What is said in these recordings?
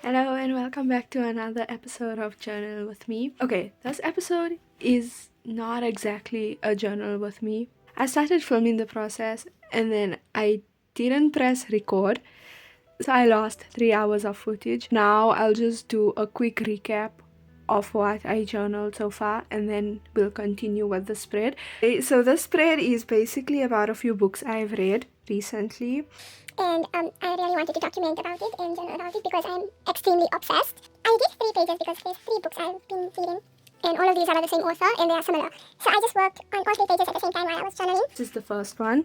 Hello and welcome back to another episode of Journal with Me. Okay, this episode is not exactly a journal with me. I started filming the process and then I didn't press record, so I lost 3 hours of footage. Now I'll just do a quick recap of what I journaled so far and then we'll continue with the spread. Okay, so the spread is basically about a few books I've read recently. And I really wanted to document about it and journal about it because I'm extremely obsessed. I did 3 pages because there's 3 books I've been reading, and all of these are by the same author and they are similar. So I just worked on all 3 pages at the same time while I was journaling. This is the first one.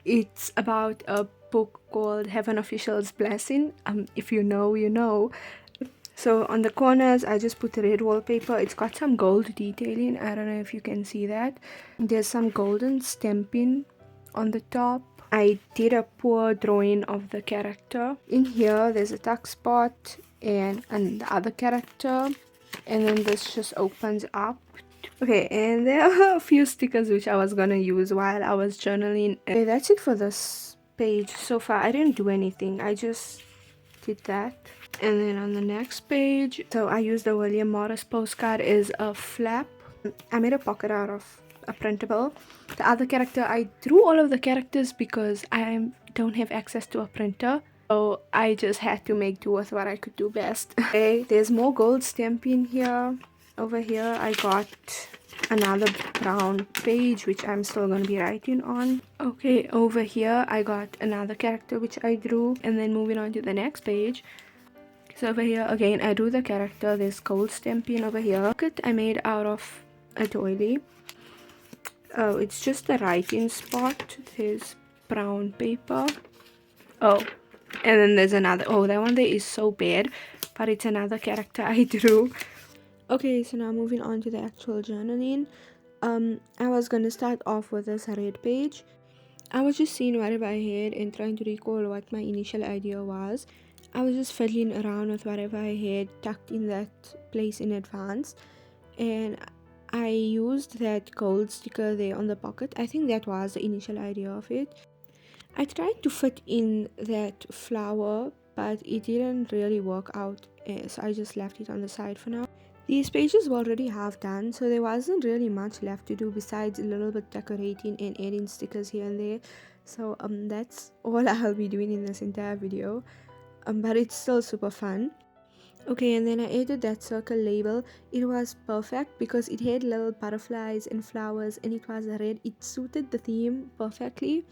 It's about a book called Heaven Official's Blessing. If you know, you know. So on the corners, I just put red wallpaper. It's got some gold detailing. I don't know if you can see that. There's some golden stamping on the top. I did a poor drawing of the character. In here, there's a tuck spot and the other character. And then this just opens up. Okay, and there are a few stickers which I was gonna use while I was journaling. Okay, that's it for this page so far. I didn't do anything. I just did that. And then on the next page, so I used the William Morris postcard is a flap. I made a pocket out of a printable. The other character, I drew all of the characters because I don't have access to a printer. So I just had to make do with what I could do best. Okay, there's more gold stamping here. Over here I got another brown page which I'm still going to be writing on. Okay, over here I got another character which I drew, and then moving on to the next page. So over here again I drew the character. There's gold stamping over here. Pocket I made out of a doily. Oh, it's just the writing spot. There's brown paper. Oh, and then there's another. Oh, that one there is so bad, but it's another character I drew. Okay, so now moving on to the actual journaling. I was gonna start off with this red page. I was just seeing whatever I had and trying to recall what my initial idea was. I was just fiddling around with whatever I had tucked in that place in advance, and I used that gold sticker there on the pocket. I think that was the initial idea of it. I tried to fit in that flower, but it didn't really work out, so I just left it on the side for now. These pages were already half done, so there wasn't really much left to do besides a little bit decorating and adding stickers here and there. So that's all I'll be doing in this entire video, but it's still super fun. Okay, and then I added that circle label. It was perfect because it had little butterflies and flowers and it was red. It suited the theme perfectly.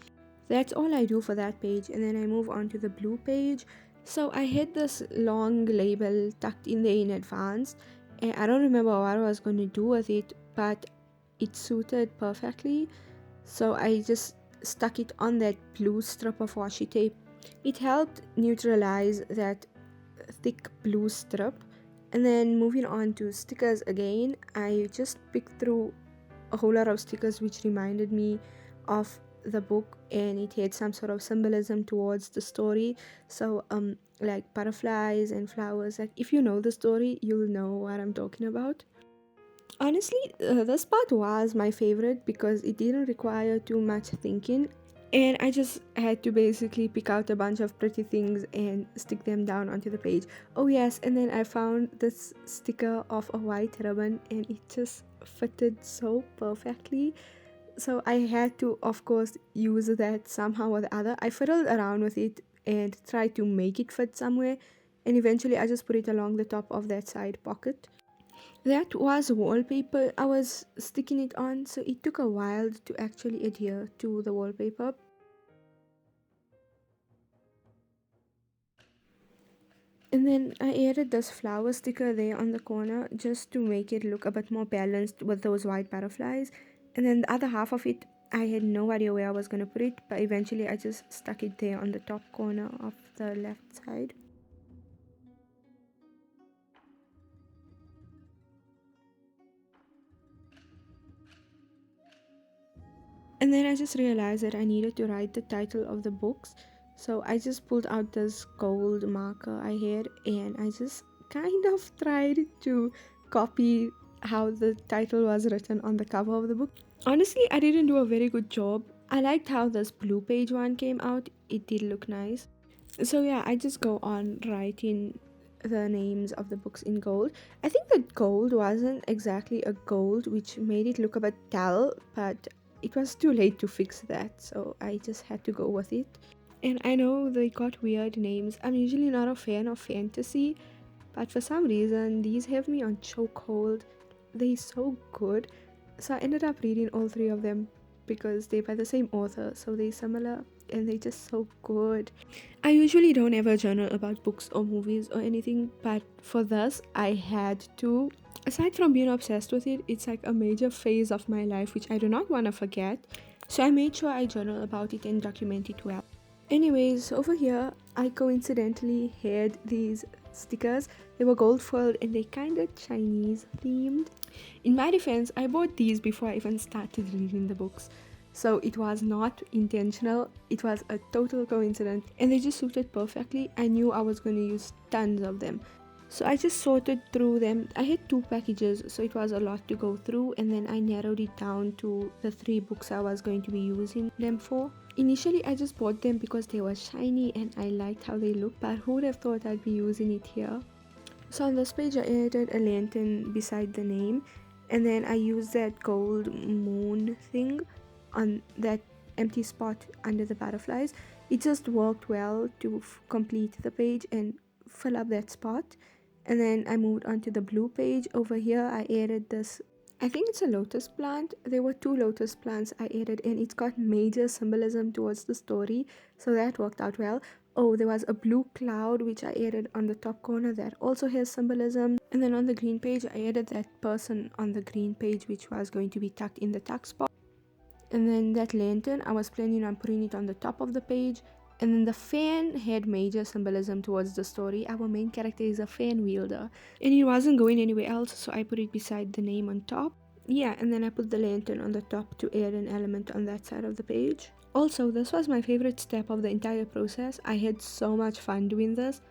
That's all I do for that page, and then I move on to the blue page. So I had this long label tucked in there in advance, and I don't remember what I was going to do with it, but it suited perfectly. So I just stuck it on that blue strip of washi tape. It helped neutralize that thick blue strip. And then moving on to stickers again, I just picked through a whole lot of stickers which reminded me of the book, and it had some sort of symbolism towards the story. So like butterflies and flowers, like if you know the story you'll know what I'm talking about. Honestly, this part was my favorite because it didn't require too much thinking, and I just had to basically pick out a bunch of pretty things and stick them down onto the page. Oh yes, and then I found this sticker of a white ribbon and it just fitted so perfectly, so I had to, of course, use that somehow or the other. I fiddled around with it and tried to make it fit somewhere, and eventually I just put it along the top of that side pocket. That was wallpaper I was sticking it on, so it took a while to actually adhere to the wallpaper. And then I added this flower sticker there on the corner just to make it look a bit more balanced with those white butterflies. And then the other half of it, I had no idea where I was going to put it, but eventually I just stuck it there on the top corner of the left side. And then I just realized that I needed to write the title of the books. So I just pulled out this gold marker I had and I just kind of tried to copy how the title was written on the cover of the book. Honestly, I didn't do a very good job. I liked how this blue page one came out, it did look nice. So yeah, I just go on writing the names of the books in gold. I think the gold wasn't exactly a gold, which made it look a bit dull, but it was too late to fix that, so I just had to go with it. And I know they got weird names. I'm usually not a fan of fantasy, but for some reason these have me on chokehold. They're so good. So I ended up reading all three of them because they're by the same author, so they're similar and they're just so good. I usually don't ever journal about books or movies or anything, but for this, I had to. Aside from being obsessed with it, it's like a major phase of my life which I do not want to forget. So I made sure I journal about it and document it well. Anyways, over here, I coincidentally had these stickers. They were gold foiled and they kind of Chinese themed. In my defense, I bought these before I even started reading the books. So it was not intentional, it was a total coincidence, and they just suited perfectly. I knew I was going to use tons of them. So I just sorted through them. I had 2 packages, so it was a lot to go through, and then I narrowed it down to the 3 books I was going to be using them for. Initially, I just bought them because they were shiny and I liked how they looked, but who would have thought I'd be using it here? So on this page, I added a lantern beside the name, and then I used that gold moon thing on that empty spot under the butterflies. It just worked well to complete the page and fill up that spot. And then I moved on to the blue page. Over here, I added this, I think it's a lotus plant. There were 2 lotus plants I added, and it's got major symbolism towards the story, so that worked out well. Oh, there was a blue cloud which I added on the top corner that also has symbolism. And then on the green page, I added that person on the green page which was going to be tucked in the tuck spot. And then that lantern, I was planning on putting it on the top of the page. And then the fan had major symbolism towards the story. Our main character is a fan wielder, and it wasn't going anywhere else, so I put it beside the name on top. Yeah, and then I put the lantern on the top to add an element on that side of the page. Also, this was my favorite step of the entire process. I had so much fun doing this.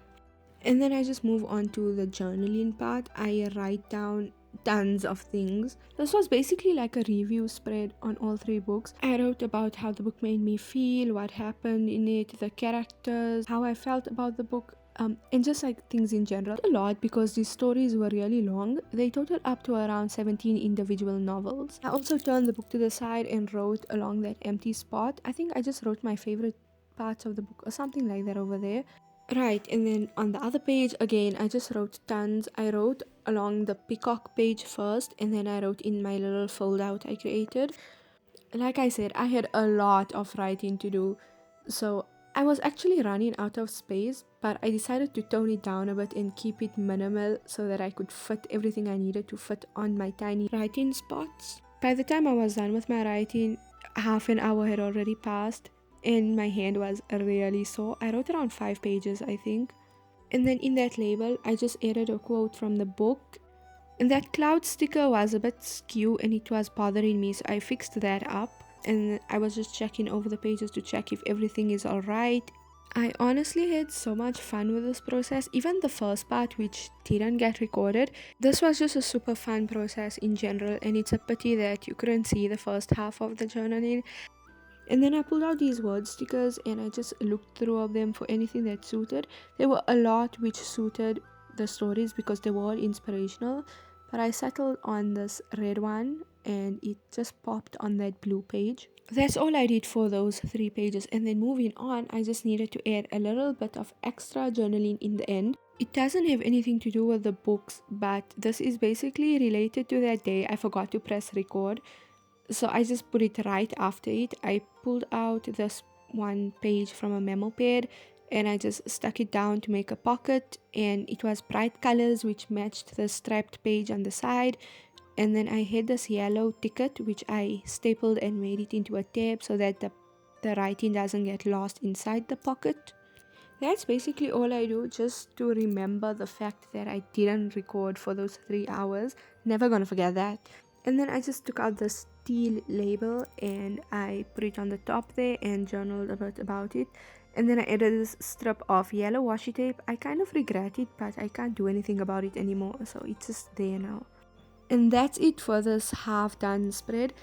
And then I just move on to the journaling part. I write down tons of things. This was basically like a review spread on all 3 books. I wrote about how the book made me feel, what happened in it, the characters, how I felt about the book, and just like things in general. A lot because these stories were really long. They totaled up to around 17 individual novels. I also turned the book to the side and wrote along that empty spot. I think I just wrote my favorite parts of the book or something like that over there. Right, and then on the other page, again, I just wrote tons. I wrote along the peacock page first, and then I wrote in my little fold out I created. Like I said, I had a lot of writing to do, so I was actually running out of space, but I decided to tone it down a bit and keep it minimal so that I could fit everything I needed to fit on my tiny writing spots. By the time I was done with my writing, half an hour had already passed and my hand was really sore. I wrote around 5 pages, I think. And then in that label, I just added a quote from the book. And that cloud sticker was a bit skew and it was bothering me, so I fixed that up. And I was just checking over the pages to check if everything is alright. I honestly had so much fun with this process, even the first part which didn't get recorded. This was just a super fun process in general, and it's a pity that you couldn't see the first half of the journaling. And then I pulled out these word stickers and I just looked through of them for anything that suited. There were a lot which suited the stories because they were all inspirational, but I settled on this red one and it just popped on that blue page. That's all I did for those 3 pages, and then moving on, I just needed to add a little bit of extra journaling in the end. It doesn't have anything to do with the books, but this is basically related to that day I forgot to press record. So I just put it right after it. I pulled out this one page from a memo pad and I just stuck it down to make a pocket, and it was bright colors which matched the striped page on the side. And then I had this yellow ticket which I stapled and made it into a tab so that the writing doesn't get lost inside the pocket. That's basically all I do, just to remember the fact that I didn't record for those 3 hours. Never gonna forget that. And then I just took out the steel label and I put it on the top there and journaled a bit about it. And then I added this strip of yellow washi tape. I kind of regret it, but I can't do anything about it anymore, so it's just there now. And that's it for this half done spread.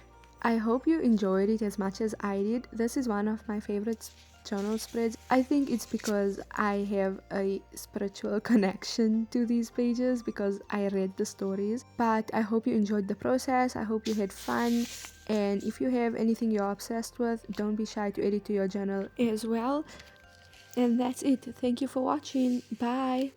I hope you enjoyed it as much as I did. This is one of my favorite journal spreads. I think it's because I have a spiritual connection to these pages because I read the stories. But I hope you enjoyed the process. I hope you had fun. And if you have anything you're obsessed with, don't be shy to add it to your journal as well. And that's it. Thank you for watching. Bye.